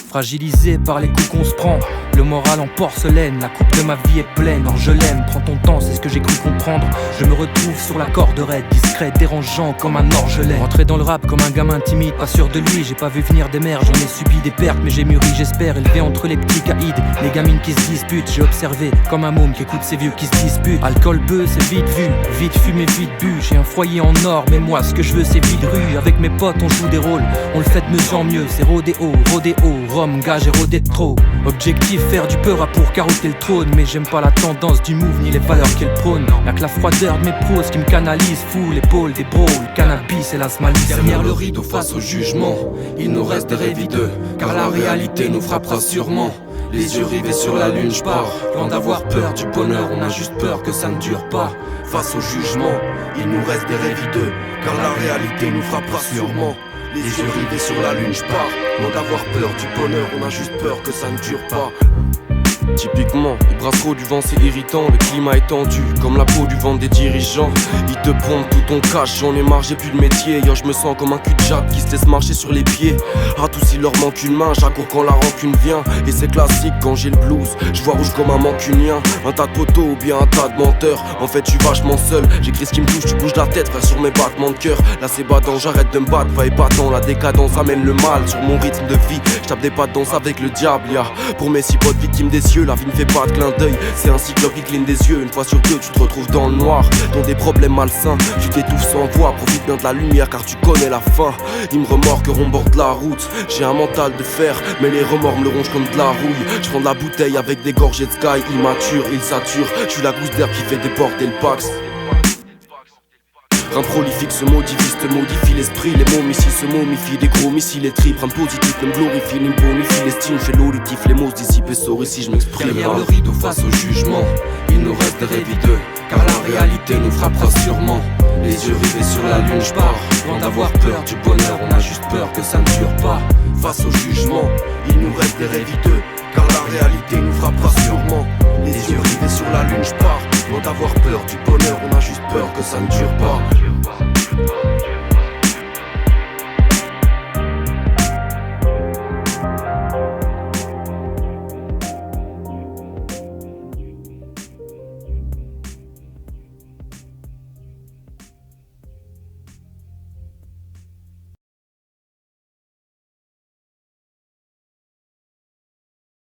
fragilisé par les coups qu'on se prend. Le moral en porcelaine, la coupe de ma vie est pleine. Or je l'aime, prends ton temps, c'est ce que j'ai cru comprendre. Je me retrouve sur la corde raide, discret, dérangeant comme un orgelet. Rentré dans le rap comme un gamin timide, pas sûr de lui. J'ai pas vu venir des mers, j'en ai subi des pertes, mais j'ai mûri, j'espère. Élevé entre les petits caïds, les gamines qui se disputent. J'ai observé comme un môme qui écoute ces vieux qui se disputent. Alcool bœuf, c'est vite vu, vite fumé, vite bu. J'ai un foyer en or, mais moi ce que je veux c'est vide rue. Avec mes potes on joue des rôles, on le fait de mieux en mieux. C'est rodéo, rhum, gage et rodé de trop. Objectif faire du peur à pour carotter le trône. Mais j'aime pas la tendance du move ni les valeurs qu'elle prône. Y'a que la froideur de mes pros qui me canalise. Fou l'épaule des bros, le cannabis et la smalise. Derrière le rideau face au jugement, il nous reste des rêves hideux, car la réalité nous frappera sûrement. Les yeux rivés sur la lune, je pars. Loin d'avoir peur du bonheur, on a juste peur que ça ne dure pas. Face au jugement, il nous reste des rêves hideux, car la réalité nous frappera sûrement. Les yeux rivés sur la lune, je pars. Loin d'avoir peur du bonheur, on a juste peur que ça ne dure pas. Typiquement, il brasse trop du vent, c'est irritant. Le climat est tendu, comme la peau du ventre des dirigeants. Ils te pompent tout ton cash, j'en ai marre, j'ai plus de métier. Yo, je me sens comme un cul-de-jatte qui se laisse marcher sur les pieds. À tous il leur manque une main, j'accours quand la rancune vient. Et c'est classique quand j'ai le blues, je vois rouge comme un mancunien. Un tas de poteaux ou bien un tas de menteurs. En fait je suis vachement seul, j'écris ce qui me touche, tu bouges la tête, frère, sur mes battements de cœur. Là c'est badant, j'arrête de me battre, va épatant. La décadence amène le mal sur mon rythme de vie. Je tape des pas de danse avec le diable, ya. Pour mes 6 potes victimes des cieux, la vie ne fait pas de clin d'œil, c'est un cyclope qui cligne des yeux. Une fois sur deux, tu te retrouves dans le noir, dans des problèmes malsains. Tu t'étouffes sans voix, profite bien de la lumière car tu connais la fin. Ils me remorqueront bord de la route, j'ai un mental de fer, mais les remords me le rongent comme de la rouille. Je prends de la bouteille avec des gorgées de sky, immature, il sature. Je suis la gousse d'herbe qui fait déborder le pax. Un prolifique se modifie, te modifie l'esprit. Les mots ici se momifient, des gros missiles, les tripes. Un positif me glorifie, me bonifie l'estime. Fais l'auditif, les mots se dissipent et sortent ici, je m'exprime. Derrière le rideau face au jugement, il nous reste des rêves hideux, car la réalité nous frappera sûrement. Les yeux rivés sur la lune, je pars. Loin d'avoir peur du bonheur, on a juste peur que ça ne dure pas. Face au jugement, il nous reste des rêves hideux, car la réalité nous frappera sûrement. Les yeux rivés sur la lune, je pars. Loin d'avoir peur du bonheur, on a juste peur que ça ne dure pas.